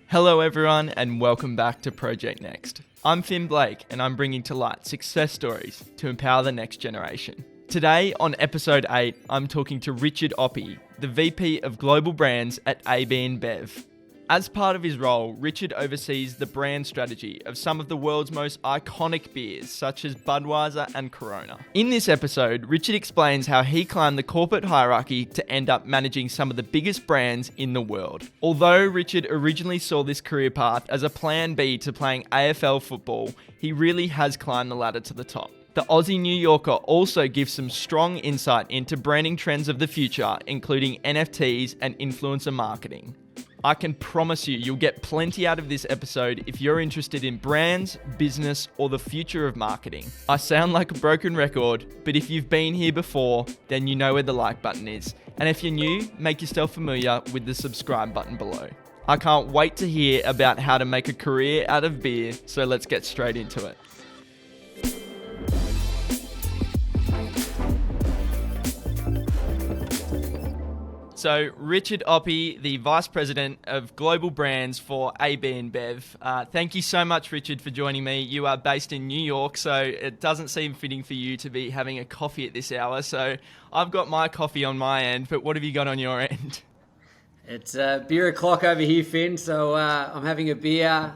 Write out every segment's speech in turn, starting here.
Hello everyone and welcome back to Project Next. I'm Finn Blake and I'm bringing to light success stories to empower the next generation. Today on episode 8, I'm talking to Richard Oppy, the VP of Global Brands at AB InBev. As part of his role, Richard oversees the brand strategy of some of the world's most iconic beers, such as Budweiser and Corona. In this episode, Richard explains how he climbed the corporate hierarchy to end up managing some of the biggest brands in the world. Although Richard originally saw this career path as a plan B to playing AFL football, he really has climbed the ladder to the top. The Aussie New Yorker also gives some strong insight into branding trends of the future, including NFTs and influencer marketing. I can promise you'll get plenty out of this episode if you're interested in brands, business, or the future of marketing. I sound like a broken record, but if you've been here before, then you know where the like button is. And if you're new, make yourself familiar with the subscribe button below. I can't wait to hear about how to make a career out of beer, so let's get straight into it. So, Richard Oppy, the Vice President of Global Brands for AB InBev. Thank you so much, Richard, for joining me. You are based in New York, so it doesn't seem fitting for you to be having a coffee at this hour. So, I've got my coffee on my end, but what have you got on your end? It's beer o'clock over here, Finn, so I'm having a beer,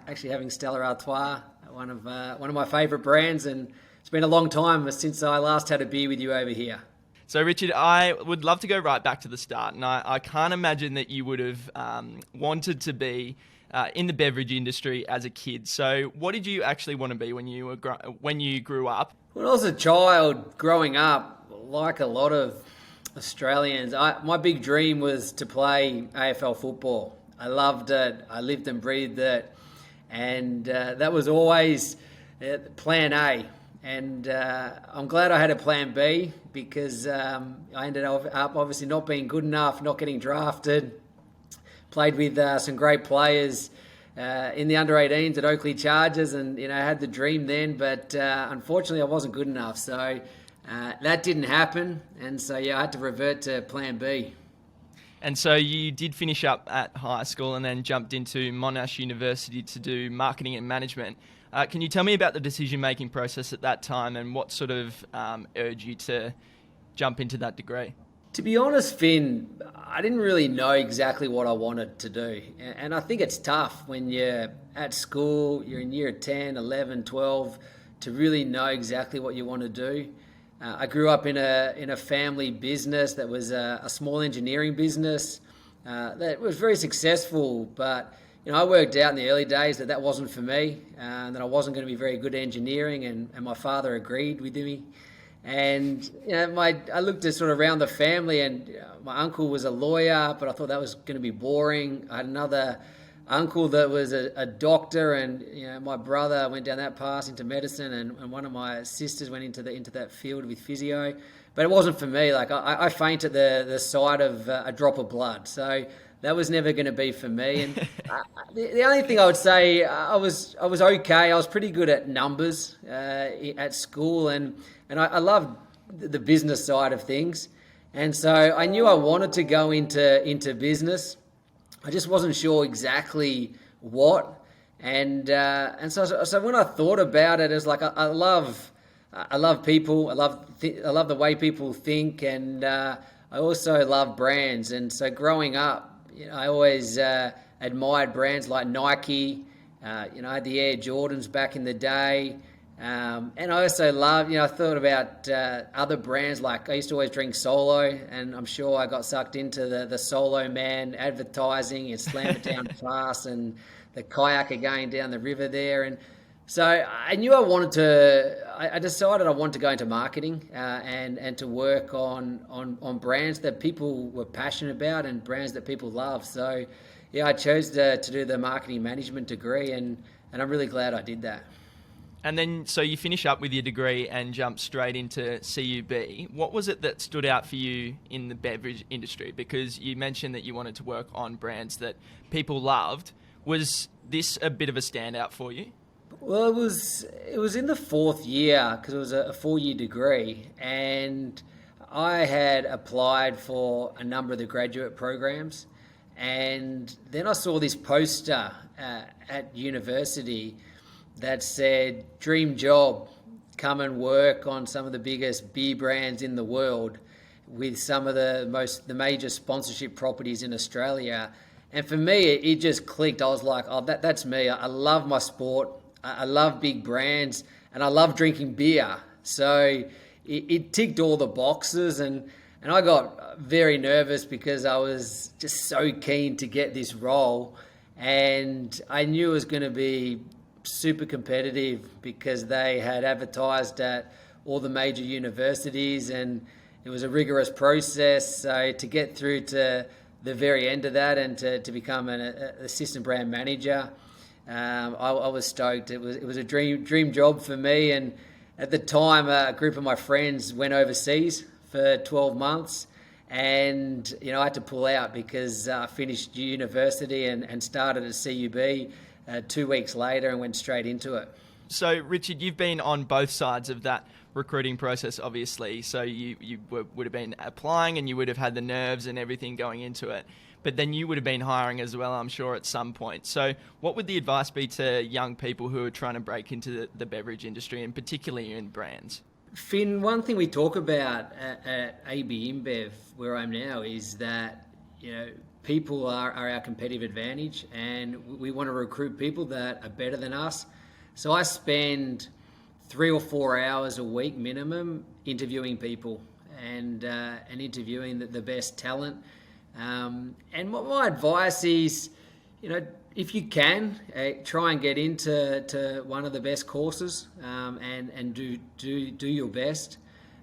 actually having Stella Artois, one of my favourite brands, and it's been a long time since I last had a beer with you over here. So, Richard, I would love to go right back to the start, and I can't imagine that you would have wanted to be in the beverage industry as a kid. So, what did you actually want to be when you grew up? When I was a child growing up, like a lot of Australians, my big dream was to play AFL football. I loved it. I lived and breathed it, and that was always plan A. And I'm glad I had a plan B because I ended up obviously not being good enough, not getting drafted. Played with some great players in the under-18s at Oakley Chargers, and I had the dream then, but unfortunately I wasn't good enough. So that didn't happen, and so I had to revert to plan B. And so you did finish up at high school and then jumped into Monash University to do marketing and management. Can you tell me about the decision-making process at that time and what sort of urged you to jump into that degree? To be honest, Finn, I didn't really know exactly what I wanted to do. And I think it's tough when you're at school, you're in year 10, 11, 12, to really know exactly what you want to do. I grew up in a family business that was a small engineering business that was very successful, but I worked out in the early days that wasn't for me, and that I wasn't going to be very good at engineering, and my father agreed with me. And I looked at sort of around the family, and my uncle was a lawyer, but I thought that was going to be boring. I had another uncle that was a doctor, and my brother went down that path into medicine, and one of my sisters went into that field with physio. But it wasn't for me. Like I fainted the sight of a drop of blood, so that was never going to be for me. And the only thing I would say, I was okay. I was pretty good at numbers at school, and I loved the business side of things. And so I knew I wanted to go into business. I just wasn't sure exactly what. And so when I thought about it, it's like I love people. I love the way people think, and I also love brands. And so growing up, I always admired brands like Nike. I had the Air Jordans back in the day. And I also love, I thought about other brands, like I used to always drink Solo, and I'm sure I got sucked into the Solo Man advertising and Slam It Down Fast and the kayaker going down the river there. And so I knew I decided I wanted to go into marketing and to work on brands that people were passionate about and brands that people love. So I chose to do the marketing management degree, and I'm really glad I did that. And then, so you finish up with your degree and jump straight into CUB. What was it that stood out for you in the beverage industry? Because you mentioned that you wanted to work on brands that people loved. Was this a bit of a standout for you? Well, it was in the fourth year, because it was a 4-year degree, and I had applied for a number of the graduate programs, And then I saw this poster at university that said, dream job, come and work on some of the biggest beer brands in the world with some of the major sponsorship properties in Australia. And for me, it just clicked. I was like, oh, that's me. I love my sport. I love big brands, and I love drinking beer. So it ticked all the boxes, and I got very nervous because I was just so keen to get this role. And I knew it was going to be super competitive because they had advertised at all the major universities, and it was a rigorous process. So to get through to the very end of that and to become an assistant brand manager, I was stoked. It was a dream job for me. And at the time, a group of my friends went overseas for 12 months, and I had to pull out because I finished university and started at CUB 2 weeks later and went straight into it. So, Richard, you've been on both sides of that recruiting process, obviously. So you would have been applying, and you would have had the nerves and everything going into it. But then you would have been hiring as well, I'm sure, at some point. So what would the advice be to young people who are trying to break into the beverage industry, and particularly in brands? Finn, one thing we talk about at AB InBev, where I'm now, is that people are our competitive advantage, and we want to recruit people that are better than us. So I spend 3 or 4 hours a week minimum interviewing people and interviewing the best talent. And my advice is, if you can, try and get into one of the best courses and do your best.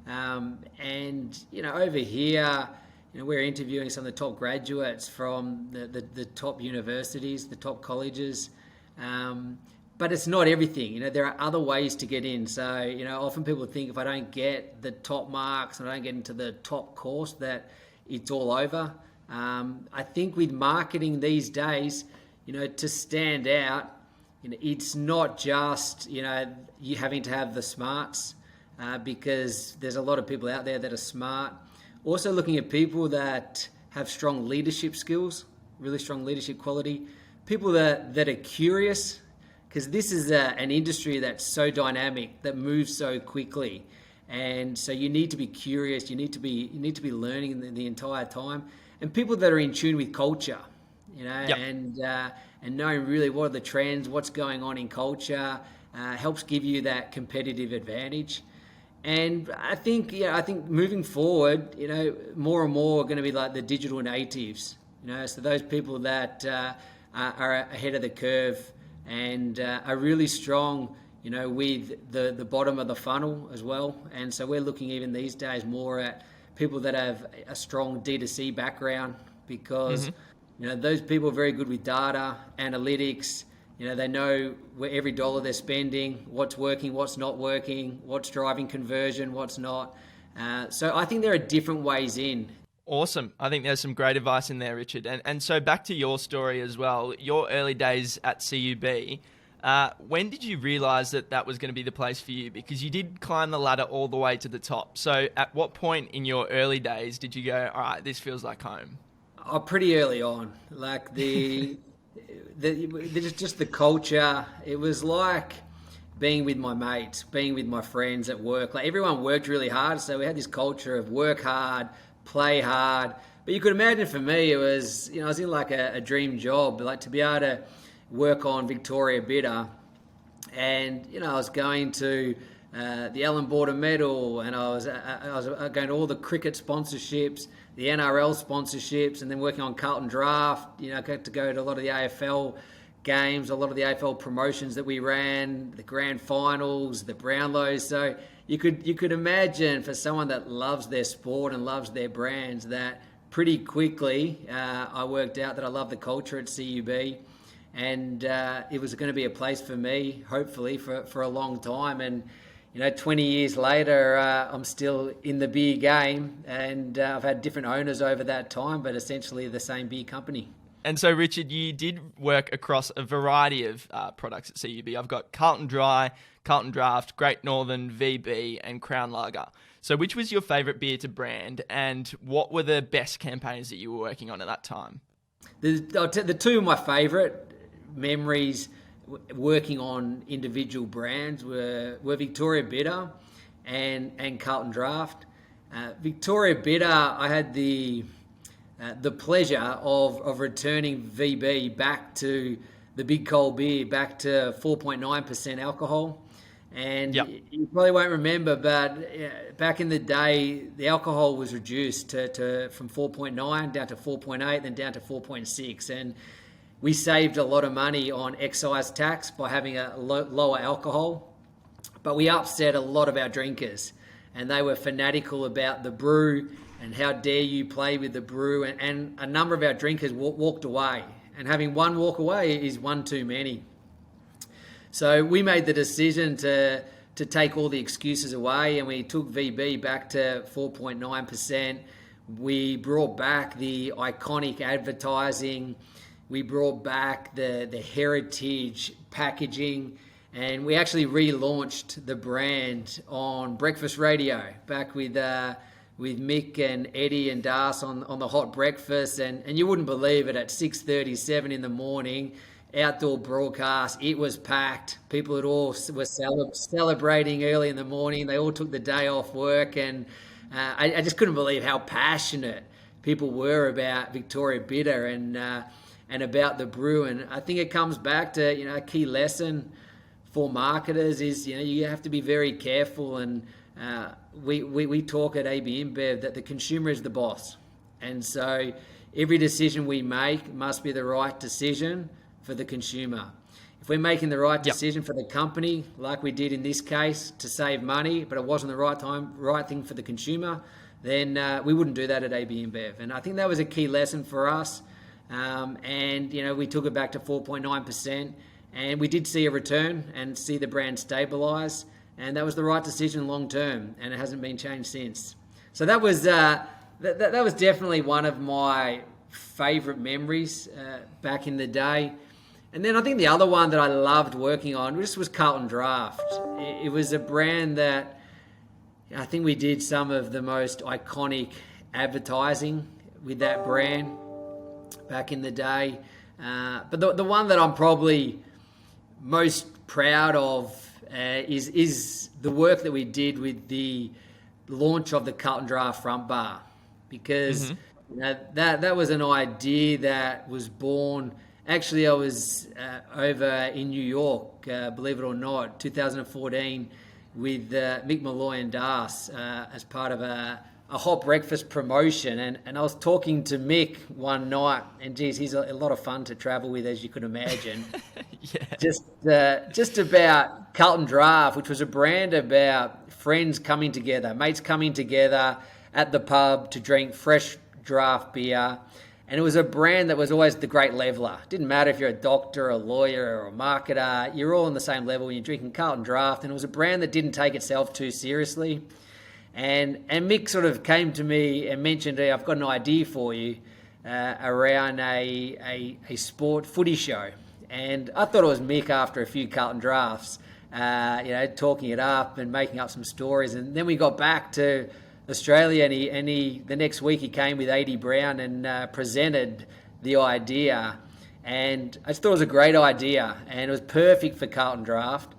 And over here, we're interviewing some of the top graduates from the top universities, the top colleges. But it's not everything. There are other ways to get in. So, often people think if I don't get the top marks and I don't get into the top course, that it's all over. I think with marketing these days, to stand out, it's not just, you having to have the smarts, because there's a lot of people out there that are smart. Also looking at people that have strong leadership skills, really strong leadership quality, people that are curious, because this is an industry that's so dynamic, that moves so quickly. And so you need to be curious, you need to be learning the entire time. And people that are in tune with culture, Yep. and knowing really what are the trends, what's going on in culture, helps give you that competitive advantage. And I think moving forward, more and more are going to be like the digital natives, so those people that are ahead of the curve and are really strong, with the bottom of the funnel as well. And so we're looking even these days more at people that have a strong D2C background, because those people are very good with data, analytics. They know where every dollar they're spending, what's working, what's not working, what's driving conversion, what's not. So I think there are different ways in. Awesome. I think there's some great advice in there, Richard. And so back to your story as well, your early days at CUB, when did you realise that was going to be the place for you? Because you did climb the ladder all the way to the top. So at what point in your early days did you go, all right, this feels like home? Oh, pretty early on. Like just the culture. It was like being with my mates, being with my friends at work. Like everyone worked really hard. So we had this culture of work hard, play hard. But you could imagine for me, it was, I was in like a dream job, like to be able to work on Victoria Bitter. And, I was going to the Allan Border Medal, and I was going to all the cricket sponsorships, the NRL sponsorships, and then working on Carlton Draft. I got to go to a lot of the AFL games, a lot of the AFL promotions that we ran, the grand finals, the Brownlows. So you could imagine, for someone that loves their sport and loves their brands, that pretty quickly I worked out that I love the culture at CUB, and it was going to be a place for me, hopefully, for a long time. And 20 years later, I'm still in the beer game, and I've had different owners over that time, but essentially the same beer company. And so, Richard, you did work across a variety of products at CUB. I've got Carlton Dry, Carlton Draft, Great Northern, VB, and Crown Lager. So which was your favourite beer to brand, and what were the best campaigns that you were working on at that time? The two of my favourite memories working on individual brands were Victoria Bitter and Carlton Draft. Victoria Bitter, I had the pleasure of returning VB back to the big cold beer, back to 4.9% alcohol. And you probably won't remember, but back in the day, the alcohol was reduced from 4.9 down to 4.8, then down to 4.6. And we saved a lot of money on excise tax by having a lower alcohol, but we upset a lot of our drinkers. And they were fanatical about the brew and how dare you play with the brew. And a number of our drinkers walked away. And having one walk away is one too many. So we made the decision to take all the excuses away, and we took VB back to 4.9%. We brought back the iconic advertising. We brought back the heritage packaging, and we actually relaunched the brand on breakfast radio back with Mick and Eddie and Das on the hot breakfast, and you wouldn't believe it, at 6:37 in the morning, outdoor broadcast, it was packed. People at all were celebrating early in the morning. They all took the day off work, and I just couldn't believe how passionate people were about Victoria Bitter and about the brew. And I think it comes back to, a key lesson for marketers is, you have to be very careful. And we talk at AB InBev that the consumer is the boss. And so every decision we make must be the right decision for the consumer. If we're making the right decision for the company, like we did in this case, to save money, but it wasn't the right thing for the consumer, then we wouldn't do that at AB InBev. And I think that was a key lesson for us. And we took it back to 4.9%, and we did see a return and see the brand stabilise, and that was the right decision long term, and it hasn't been changed since. So that was that was definitely one of my favourite memories back in the day. And then I think the other one that I loved working on was Carlton Draft. It was a brand that I think we did some of the most iconic advertising with that brand back in the day. But the one that I'm probably most proud of is the work that we did with the launch of the Carlton Draft front bar, because that was an idea that was born. Actually, I was over in New York, believe it or not, 2014, with Mick Malloy and Das as part of a hot breakfast promotion. And I was talking to Mick one night, and geez, he's a lot of fun to travel with, as you could imagine. Just about Carlton Draft, which was a brand about friends coming together, mates coming together at the pub to drink fresh draft beer. And it was a brand that was always the great leveler. Didn't matter if you're a doctor, a lawyer, or a marketer. You're all on the same level when you're drinking Carlton Draft. And it was a brand that didn't take itself too seriously. And Mick sort of came to me and mentioned, hey, I've got an idea for you around a sport footy show. And I thought it was Mick after a few Carlton Drafts, talking it up and making up some stories. And then we got back to Australia, and he the next week he came with AB Brown and presented the idea, and I just thought it was a great idea, and it was perfect for Carlton Draft,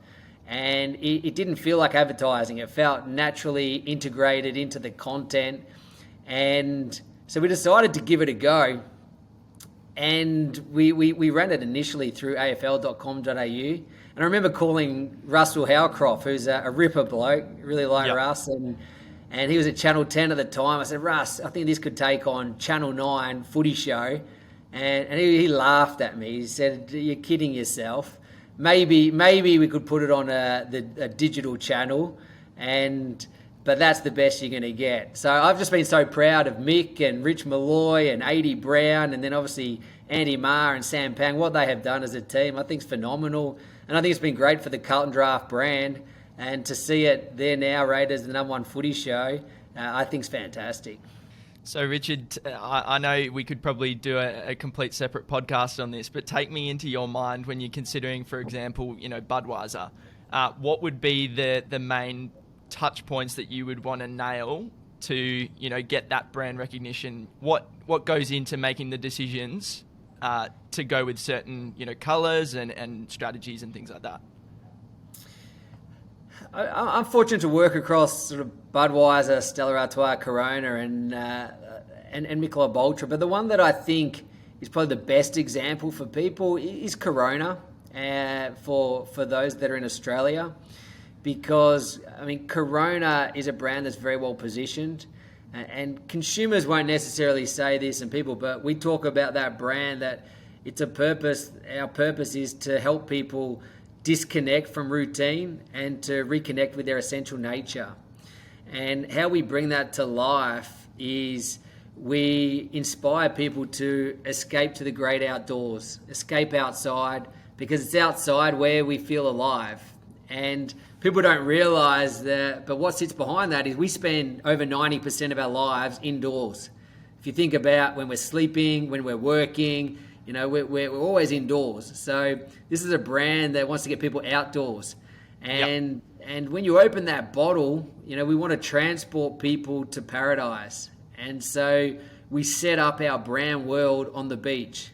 and it didn't feel like advertising. It felt naturally integrated into the content, and so we decided to give it a go, and we ran it initially through afl.com.au, and I remember calling Russell Howcroft, who's a ripper bloke, really like Russ, and he was at Channel 10 at the time. I said, Russ, I think this could take on Channel 9 footy show. And he laughed at me. He said, you're kidding yourself. Maybe we could put it on a digital channel, but that's the best you're going to get. So I've just been so proud of Mick and Rich Malloy and AB Brown, and then obviously Andy Marr and Sam Pang, what they have done as a team. I think it's phenomenal. And I think it's been great for the Carlton Draft brand. And to see it there now rated as the number one footy show, I think is fantastic. So, Richard, I know we could probably do a complete separate podcast on this, but take me into your mind when you're considering, for example, Budweiser. What would be the main touch points that you would want to nail to, get that brand recognition? What goes into making the decisions to go with certain, colours and strategies and things like that? I'm fortunate to work across sort of Budweiser, Stella Artois, Corona, and Michelob Ultra. But the one that I think is probably the best example for people is Corona, for those that are in Australia, because Corona is a brand that's very well positioned, and consumers won't necessarily say this, but we talk about that brand that it's a purpose. Our purpose is to help people disconnect from routine and to reconnect with their essential nature. And how we bring that to life is we inspire people to escape to the great outdoors, escape outside, because it's outside where we feel alive. And people don't realize that, but what sits behind that is we spend over 90% of our lives indoors. If you think about when we're sleeping, when we're working, we're always indoors. So this is a brand that wants to get people outdoors. And when you open that bottle, we want to transport people to paradise. And so we set up our brand world on the beach.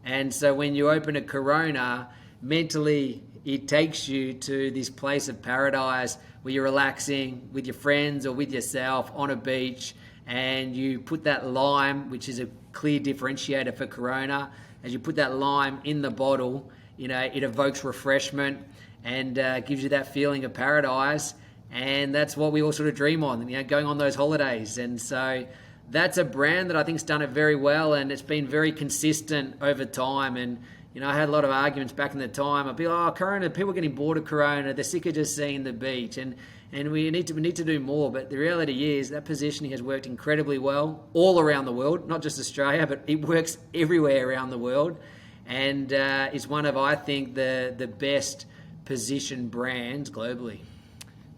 And so when you open a Corona, mentally it takes you to this place of paradise where you're relaxing with your friends or with yourself on a beach, and you put that lime, which is a clear differentiator for Corona. As you put that lime in the bottle, it evokes refreshment and gives you that feeling of paradise. And that's what we all sort of dream on, going on those holidays. And so that's a brand that I think's done it very well, and it's been very consistent over time. And I had a lot of arguments back in the time. I'd be like, Corona, people are getting bored of Corona. They're sick of just seeing the beach, and we need to do more. But the reality is that positioning has worked incredibly well all around the world, not just Australia, but it works everywhere around the world, and is one of, I think, the best positioned brands globally.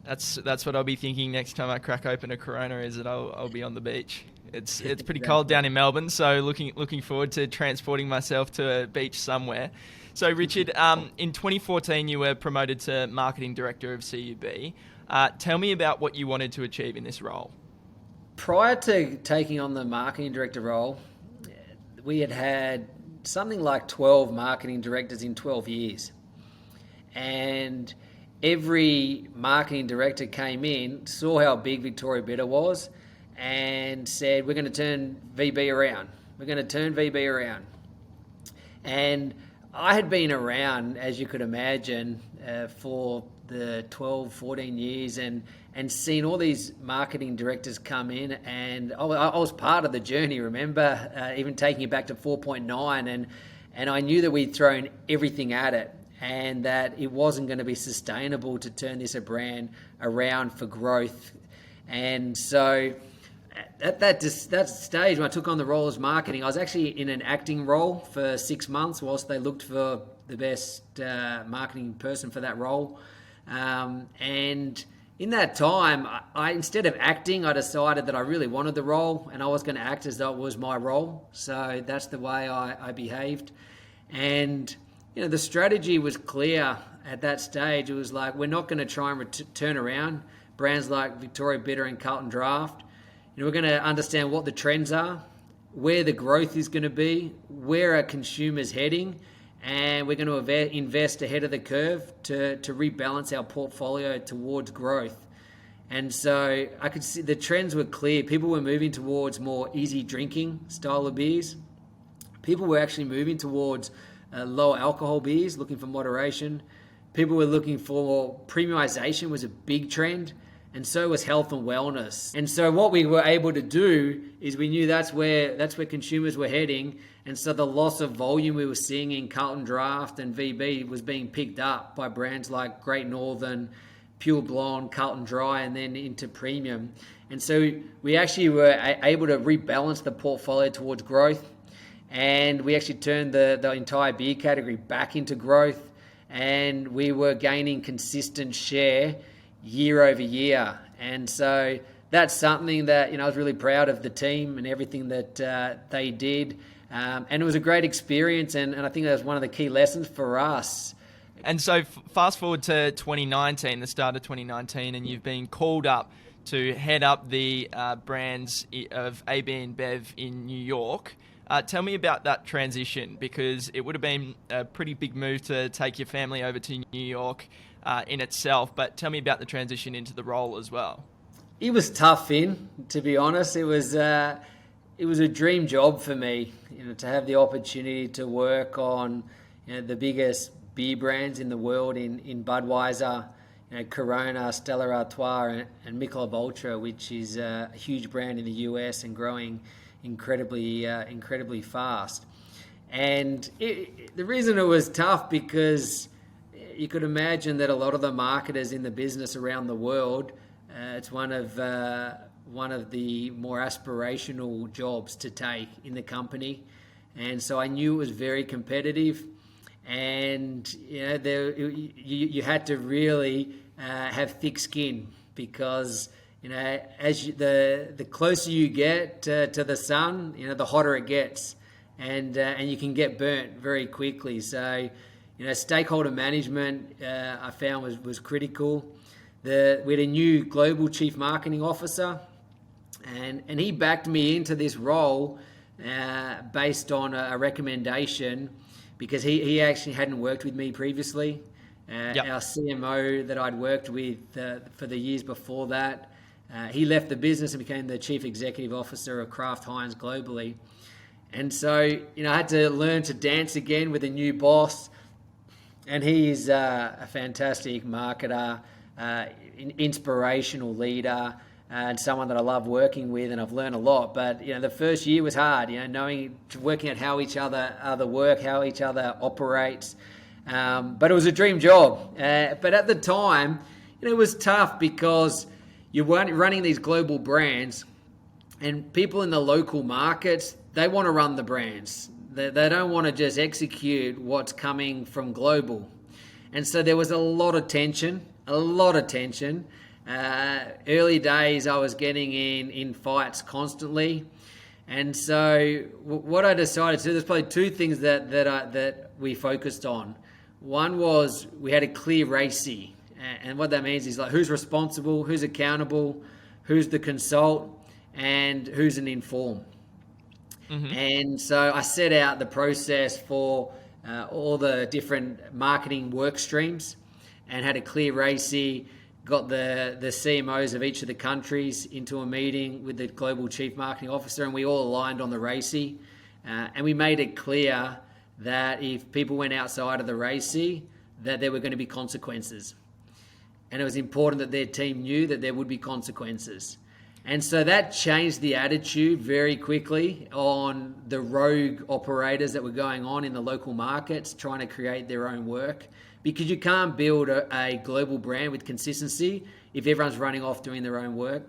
That's what I'll be thinking next time I crack open a Corona, is that I'll be on the beach. It's pretty cold down in Melbourne, so looking forward to transporting myself to a beach somewhere. So Richard, in 2014 you were promoted to Marketing Director of CUB. Tell me about what you wanted to achieve in this role. Prior to taking on the Marketing Director role, we had something like 12 Marketing Directors in 12 years. And every Marketing Director came in, saw how big Victoria Bitter was, and said, we're going to turn VB around. We're going to turn VB around. And I had been around, as you could imagine, for the 12, 14 years and seen all these marketing directors come in. And I was part of the journey, remember, even taking it back to 4.9. And I knew that we'd thrown everything at it, and that it wasn't going to be sustainable to turn this a brand around for growth. And so at that stage, when I took on the role as marketing, I was actually in an acting role for 6 months whilst they looked for the best marketing person for that role. And in that time, I instead of acting, I decided that I really wanted the role, and I was going to act as though it was my role. So that's the way I behaved. And the strategy was clear at that stage. It was like, we're not going to try and turn around brands like Victoria Bitter and Carlton Draft. We're going to understand what the trends are, where the growth is going to be, where are consumers heading, and we're going to invest ahead of the curve to rebalance our portfolio towards growth. And so I could see the trends were clear. People were moving towards more easy drinking style of beers. People were actually moving towards low alcohol beers, looking for moderation. People were looking for premiumization was a big trend. And so was health and wellness. And so what we were able to do is we knew that's where consumers were heading. And so the loss of volume we were seeing in Carlton Draft and VB was being picked up by brands like Great Northern, Pure Blonde, Carlton Dry, and then into premium. And so we actually were able to rebalance the portfolio towards growth. And we actually turned the entire beer category back into growth. And we were gaining consistent share year over year. And so that's something that I was really proud of the team and everything that they did, and it was a great experience, and I think that was one of the key lessons for us. And so fast forward to 2019, the start of 2019, and you've been called up to head up the brands of AB InBev in New York. Tell me about that transition, because it would have been a pretty big move to take your family over to New York in itself. But tell me about the transition into the role as well. It was tough, Finn, to be honest. It was a dream job for me, to have the opportunity to work on the biggest beer brands in the world in Budweiser, Corona, Stella Artois, and Michelob Ultra, which is a huge brand in the US and growing incredibly fast. And the reason it was tough, because you could imagine that a lot of the marketers in the business around the world, it's one of the more aspirational jobs to take in the company. And so I knew it was very competitive, and you had to really have thick skin, because the closer you get to the sun, the hotter it gets, and you can get burnt very quickly. So stakeholder management I found was critical. We had a new global chief marketing officer, and he backed me into this role based on a recommendation, because he actually hadn't worked with me previously. Our CMO that I'd worked with for the years before that, he left the business and became the chief executive officer of Kraft Heinz globally. And so, I had to learn to dance again with a new boss. And he's a fantastic marketer, inspirational leader, and someone that I love working with, and I've learned a lot. But the first year was hard, working out how each other work, how each other operates. But it was a dream job. But at the time, it was tough, because you weren't running these global brands, and people in the local markets, they want to run the brands. They don't want to just execute what's coming from global. And so there was a lot of tension. Early days, I was getting in fights constantly. And so what I decided to do, there's probably two things that we focused on. One was we had a clear RACI. And what that means is who's responsible, who's accountable, who's the consult, and who's an inform. Mm-hmm. And so I set out the process for all the different marketing work streams, and had a clear RACI, got the CMOs of each of the countries into a meeting with the global chief marketing officer, and we all aligned on the RACI. And we made it clear that if people went outside of the RACI, that there were going to be consequences. And it was important that their team knew that there would be consequences. And so that changed the attitude very quickly on the rogue operators that were going on in the local markets, trying to create their own work. Because you can't build a global brand with consistency if everyone's running off doing their own work.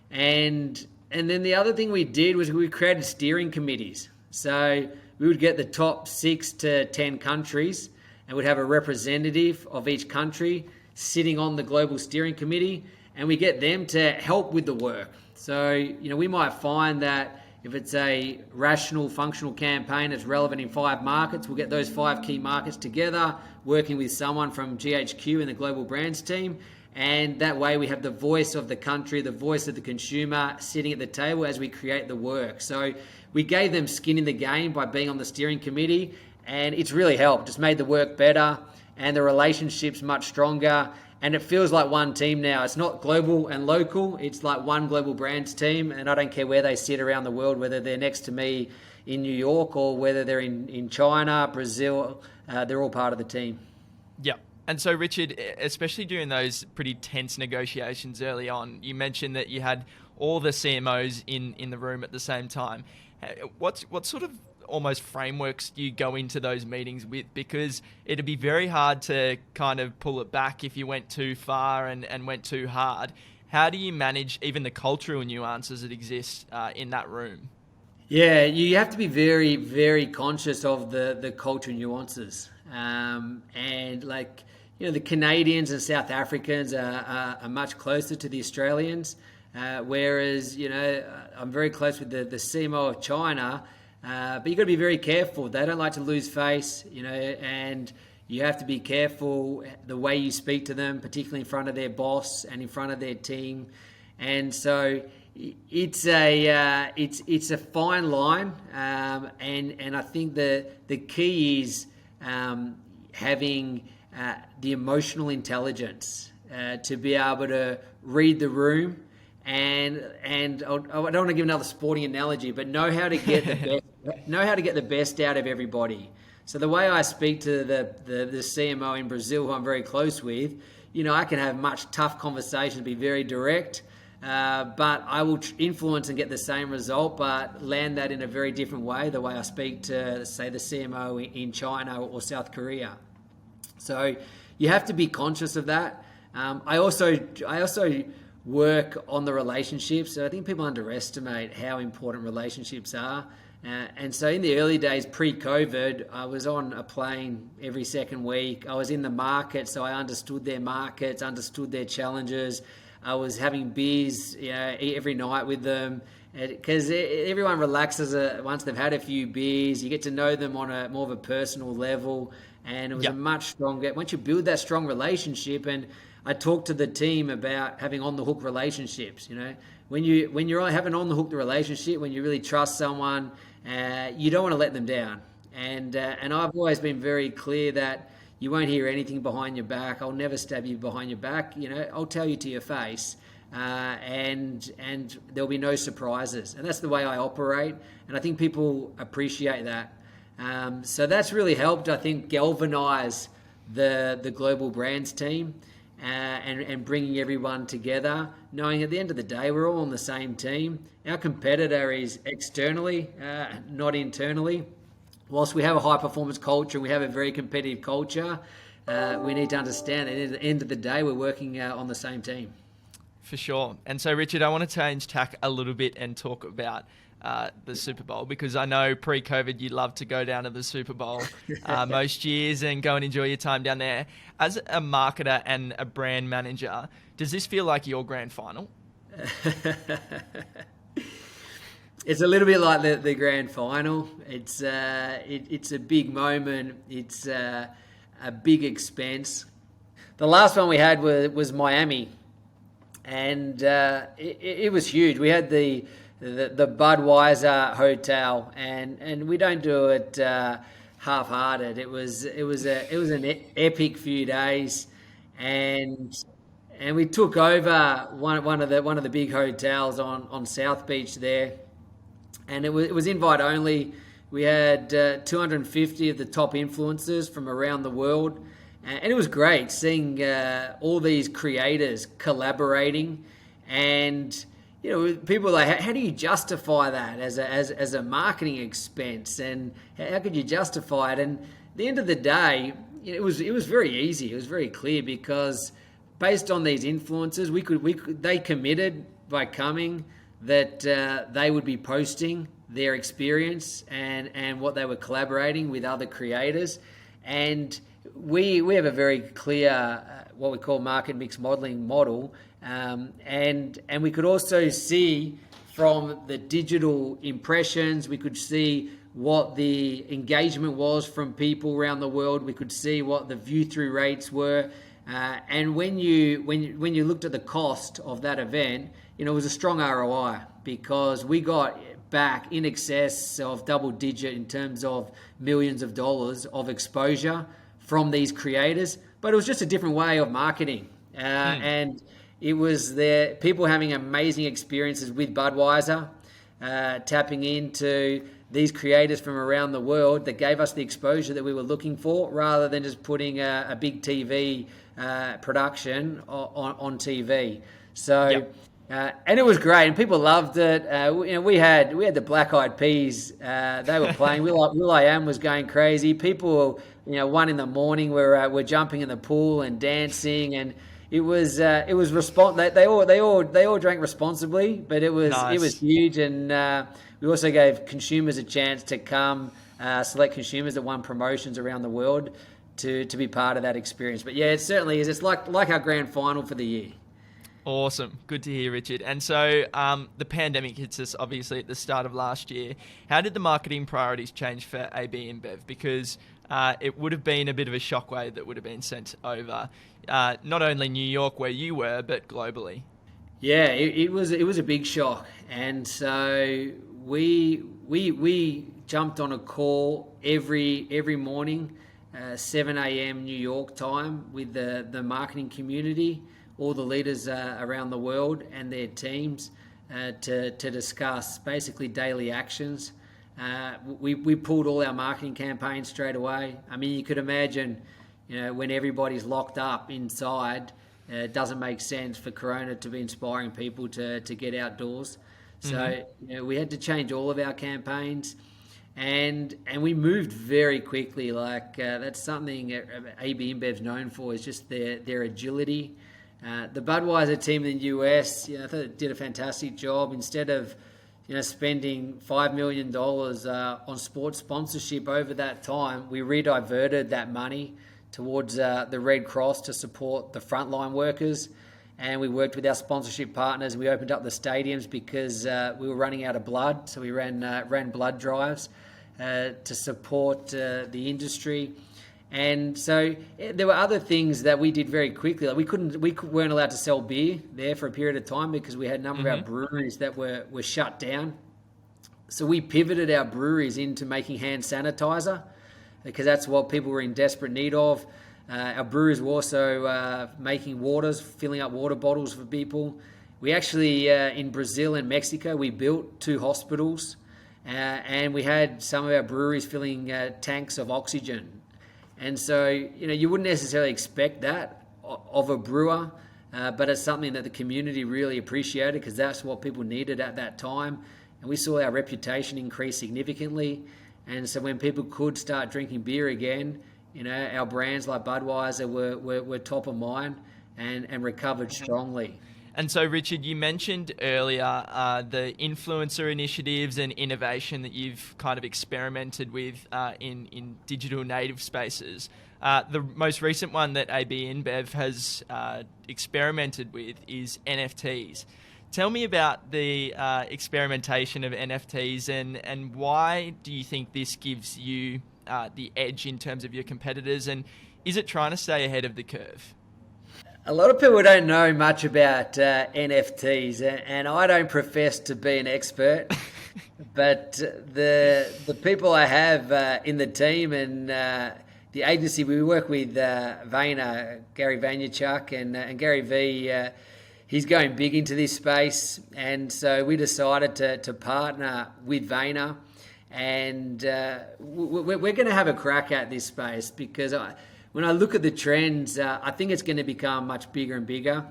And then the other thing we did was we created steering committees. So we would get the top 6 to 10 countries, and we'd have a representative of each country sitting on the global steering committee, and we get them to help with the work. So, we might find that if it's a rational, functional campaign that's relevant in 5 markets, we'll get those 5 key markets together, working with someone from GHQ in the global brands team. And that way we have the voice of the country, the voice of the consumer sitting at the table as we create the work. So we gave them skin in the game by being on the steering committee, and it's really helped. It's made the work better and the relationships much stronger. And it feels like one team now. It's not global and local. It's like one global brands team. And I don't care where they sit around the world, whether they're next to me in New York or whether they're in China, Brazil, they're all part of the team. Yeah. And so, Richard, especially during those pretty tense negotiations early on, you mentioned that you had all the CMOs in the room at the same time. What sort of almost frameworks do you go into those meetings with? Because it'd be very hard to kind of pull it back if you went too far and went too hard. How do you manage even the cultural nuances that exist in that room? Yeah, you have to be very, very conscious of the cultural nuances. And the Canadians and South Africans are much closer to the Australians, whereas, I'm very close with the CMO of China. But you've got to be very careful. They don't like to lose face, and you have to be careful the way you speak to them, particularly in front of their boss and in front of their team. And so it's a fine line, and I think the key is having the emotional intelligence to be able to read the room, and I don't want to give another sporting analogy, but know how to get the best out of everybody. So the way I speak to the CMO in Brazil, who I'm very close with, I can have much tough conversations, be very direct, but I will influence and get the same result, but land that in a very different way, the way I speak to, say, the CMO in China or South Korea. So you have to be conscious of that. I also work on the relationships. So I think people underestimate how important relationships are. And so in the early days, pre-COVID, I was on a plane every second week. I was in the market, so I understood their markets, understood their challenges. I was having beers every night with them, because everyone relaxes once they've had a few beers. You get to know them on a more of a personal level, and it was a much stronger. Once you build that strong relationship, and I talked to the team about having on the hook relationships. When you're having on the hook the relationship, when you really trust someone, you don't want to let them down. And I've always been very clear that you won't hear anything behind your back. I'll never stab you behind your back. I'll tell you to your face, and there'll be no surprises. And that's the way I operate. And I think people appreciate that. So that's really helped, I think, galvanize the global brands team, and bringing everyone together, knowing at the end of the day, we're all on the same team. Our competitor is externally, not internally. Whilst we have a high-performance culture, we have a very competitive culture, we need to understand that at the end of the day, we're working on the same team. For sure. And so, Richard, I want to change tack a little bit and talk about the Super Bowl, because I know pre-COVID you love to go down to the Super Bowl most years and go and enjoy your time down there. As a marketer and a brand manager, does this feel like your grand final? It's a little bit like the grand final. It's a big moment. It's a big expense. The last one we had was Miami, and it was huge. We had the Budweiser hotel, and we don't do it half-hearted. It was an epic few days, and we took over one of the big hotels on South Beach there. And it was invite only. We had 250 of the top influencers from around the world. And it was great seeing all these creators collaborating. And, people are like, how do you justify that as a marketing expense? And how could you justify it? And at the end of the day, it was very easy. It was very clear, because based on these influencers, they committed by coming that they would be posting their experience and what they were collaborating with other creators. And we have a very clear what we call market mix modeling model, and we could also see from the digital impressions, we could see what the engagement was from people around the world. We could see what the view through rates were, and when you looked at the cost of that event, it was a strong ROI, because we got back in excess of double digit in terms of millions of dollars of exposure from these creators. But it was just a different way of marketing. And it was the people having amazing experiences with Budweiser, tapping into these creators from around the world that gave us the exposure that we were looking for, rather than just putting a big TV production on TV. So. Yep. And it was great, and people loved it. We had the Black Eyed Peas. They were playing. Will.i.am was going crazy. People, 1 a.m, were jumping in the pool and dancing, and it was they all drank responsibly, but it was huge. And we also gave consumers a chance to come, select consumers that won promotions around the world to be part of that experience. But yeah, it certainly is. It's like our grand final for the year. Awesome. Good to hear, Richard. And so the pandemic hits us obviously at the start of last year. How did the marketing priorities change for AB InBev? Because it would have been a bit of a shockwave that would have been sent over, not only New York where you were, but globally. Yeah, it was a big shock, and so we jumped on a call every morning, 7 a.m. New York time, with the marketing community, all the leaders around the world and their teams, to discuss basically daily actions. We pulled all our marketing campaigns straight away. I mean, you could imagine, when everybody's locked up inside, it doesn't make sense for Corona to be inspiring people to get outdoors. So we had to change all of our campaigns, and we moved very quickly. That's something AB InBev's known for, is just their agility. The Budweiser team in the US, I thought it did a fantastic job. Instead of spending $5 million on sports sponsorship over that time, we rediverted that money towards the Red Cross to support the frontline workers. And we worked with our sponsorship partners. We opened up the stadiums because we were running out of blood. So we ran blood drives to support the industry. And so there were other things that we did very quickly. Like we weren't allowed to sell beer there for a period of time because we had a number of our breweries that were shut down. So we pivoted our breweries into making hand sanitizer, because that's what people were in desperate need of. Our breweries were also making waters, filling up water bottles for people. We actually, in Brazil and Mexico, we built 2 hospitals, and we had some of our breweries filling tanks of oxygen. And so, you wouldn't necessarily expect that of a brewer, but it's something that the community really appreciated, because that's what people needed at that time. And we saw our reputation increase significantly. And so when people could start drinking beer again, our brands like Budweiser were top of mind and recovered strongly. And so, Richard, you mentioned earlier the influencer initiatives and innovation that you've kind of experimented with in digital native spaces. The most recent one that AB InBev has experimented with is NFTs. Tell me about the experimentation of NFTs and why do you think this gives you the edge in terms of your competitors, and is it trying to stay ahead of the curve? A lot of people don't know much about NFTs, and I don't profess to be an expert, but the people I have in the team and the agency we work with, Gary Vaynerchuk, and Gary V, he's going big into this space, and so we decided to partner with Vayner, and we're going to have a crack at this space, because when I look at the trends, I think it's going to become much bigger and bigger.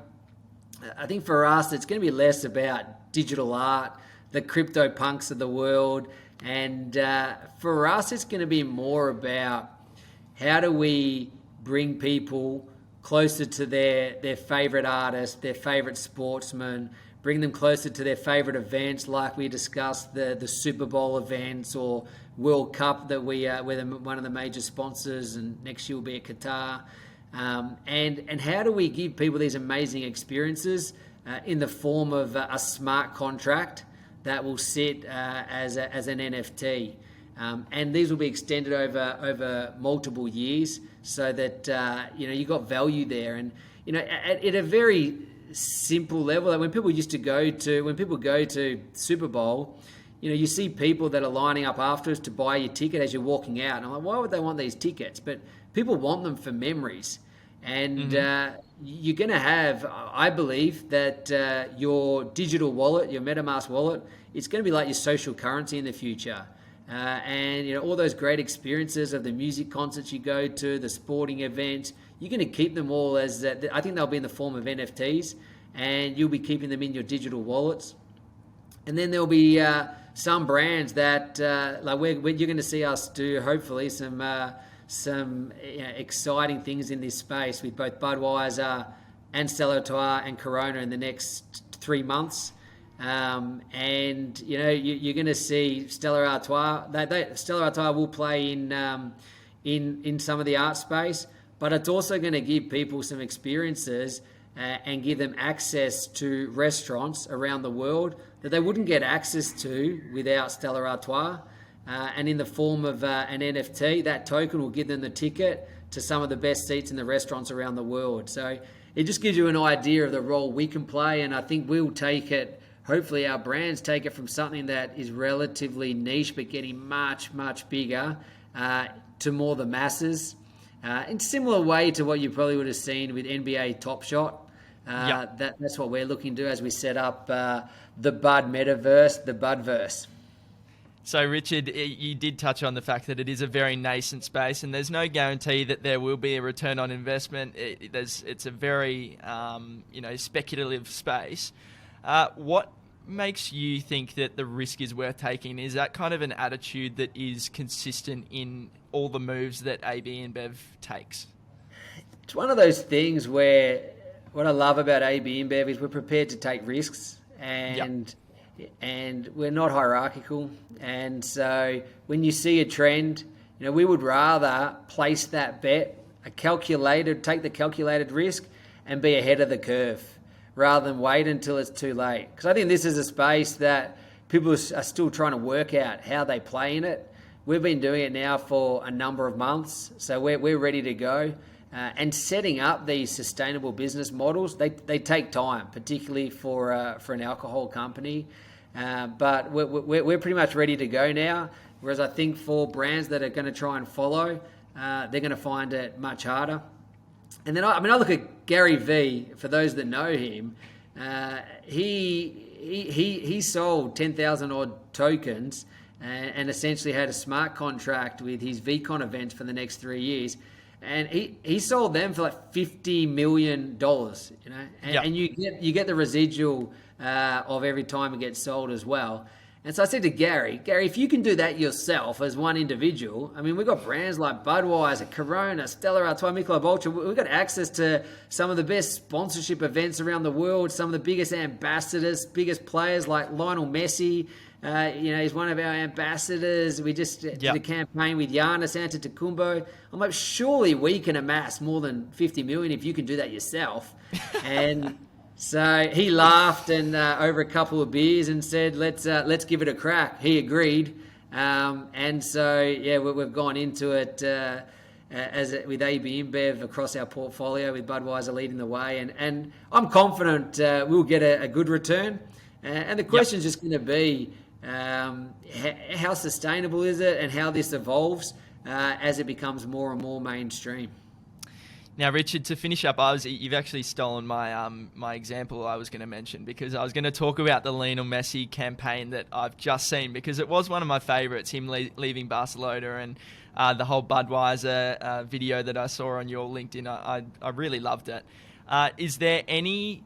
I think for us, it's going to be less about digital art, the crypto punks of the world. And for us, it's going to be more about how do we bring people closer to their favorite artists, their favorite sportsmen, bring them closer to their favorite events, like we discussed, the Super Bowl events or World Cup that we're one of the major sponsors, and next year will be at Qatar. And how do we give people these amazing experiences in the form of a smart contract that will sit as an NFT? And these will be extended over multiple years, so that you got value there. And at a very simple level, like when people go to Super Bowl, you see people that are lining up afterwards to buy your ticket as you're walking out. And I'm like, why would they want these tickets? But people want them for memories. And you're going to have, I believe, that your digital wallet, your MetaMask wallet, it's going to be like your social currency in the future. And all those great experiences of the music concerts you go to, the sporting events, you're going to keep them all as, I think they'll be in the form of NFTs, and you'll be keeping them in your digital wallets. And then there'll be some brands that you're going to see us do, hopefully, some exciting things in this space with both Budweiser and Stella Artois and Corona in the next 3 months. And you're going to see Stella Artois. Stella Artois will play in some of the art space, but it's also going to give people some experiences and give them access to restaurants around the world that they wouldn't get access to without Stella Artois. And in the form of an NFT, that token will give them the ticket to some of the best seats in the restaurants around the world. So it just gives you an idea of the role we can play. And I think we'll take it, hopefully our brands take it from something that is relatively niche but getting much, much bigger to more the masses. In similar way to what you probably would have seen with NBA Top Shot. That's what we're looking to do as we set up the Bud Metaverse, the Budverse. So, Richard, you did touch on the fact that it is a very nascent space, and there's no guarantee that there will be a return on investment. It's a very, speculative space. What makes you think that the risk is worth taking? Is that kind of an attitude that is consistent in all the moves that AB InBev takes? It's one of those things where what I love about AB InBev is we're prepared to take risks, and we're not hierarchical. And so when you see a trend, we would rather place that bet, take the calculated risk and be ahead of the curve rather than wait until it's too late. Because I think this is a space that people are still trying to work out how they play in it. We've been doing it now for a number of months, so we're ready to go. And setting up these sustainable business models, they take time, particularly for an alcohol company. But we're pretty much ready to go now. Whereas I think for brands that are going to try and follow, they're going to find it much harder. And then I look at Gary V. For those that know him, he sold 10,000 odd tokens and essentially had a smart contract with his VCon events for the next 3 years. And he sold them for like $50 million, and you get the residual of every time it gets sold as well. And so I said to Gary, if you can do that yourself as one individual, I mean, we've got brands like Budweiser, Corona, Stella Artois, Michelob Ultra. We've got access to some of the best sponsorship events around the world, some of the biggest ambassadors, biggest players like Lionel Messi. He's one of our ambassadors. We just did a campaign with Giannis Antetokounmpo. I'm like, surely we can amass more than 50 million if you can do that yourself. And so he laughed and over a couple of beers and said, let's give it a crack. He agreed. And so, we've gone into it with AB InBev across our portfolio with Budweiser leading the way. And I'm confident we'll get a good return. And the question is just going to be, how sustainable is it and how this evolves as it becomes more and more mainstream. Now, Richard, to finish up, you've actually stolen my example I was going to mention, because I was going to talk about the Lionel Messi campaign that I've just seen, because it was one of my favourites, him leaving Barcelona, and the whole Budweiser video that I saw on your LinkedIn. I really loved it. Is there any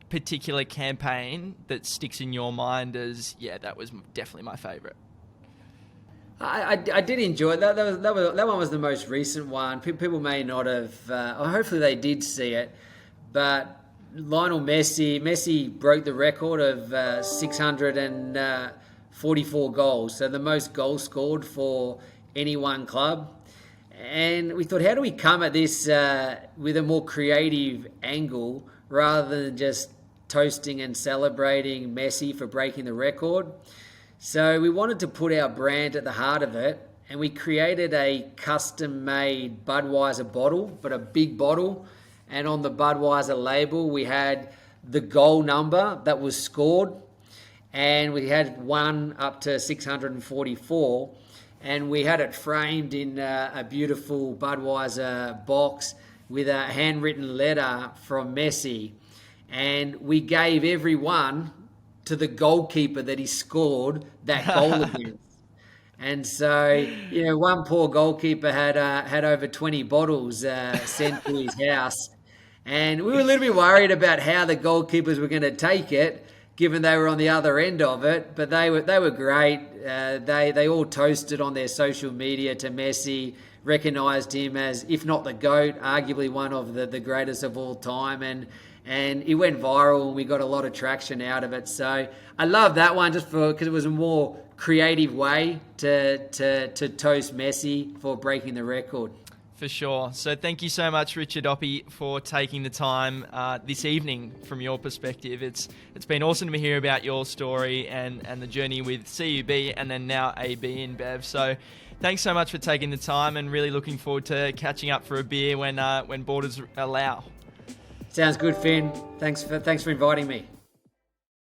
particular campaign that sticks in your mind as, that was definitely my favourite? I did enjoy it. That one was the most recent one. People may not have, or hopefully they did see it, but Lionel Messi broke the record of 644 goals, so the most goals scored for any one club. And we thought, how do we come at this with a more creative angle rather than just toasting and celebrating Messi for breaking the record? So we wanted to put our brand at the heart of it, and we created a custom-made Budweiser bottle, but a big bottle. And on the Budweiser label, we had the goal number that was scored, and we had 1 up to 644, and we had it framed in a beautiful Budweiser box with a handwritten letter from Messi. And we gave every one to the goalkeeper that he scored that goal against. And so, one poor goalkeeper had over 20 bottles sent to his house. And we were a little bit worried about how the goalkeepers were going to take it, given they were on the other end of it. But they were great. They all toasted on their social media to Messi, recognised him as, if not the GOAT, arguably one of the greatest of all time. And it went viral, and we got a lot of traction out of it. So I love that one just because it was a more creative way to toast Messi for breaking the record. For sure. So thank you so much, Richard Oppy, for taking the time this evening from your perspective. It's been awesome to hear about your story and the journey with CUB and then now AB InBev. So thanks so much for taking the time, and really looking forward to catching up for a beer when borders allow. Sounds good, Finn. Thanks for inviting me.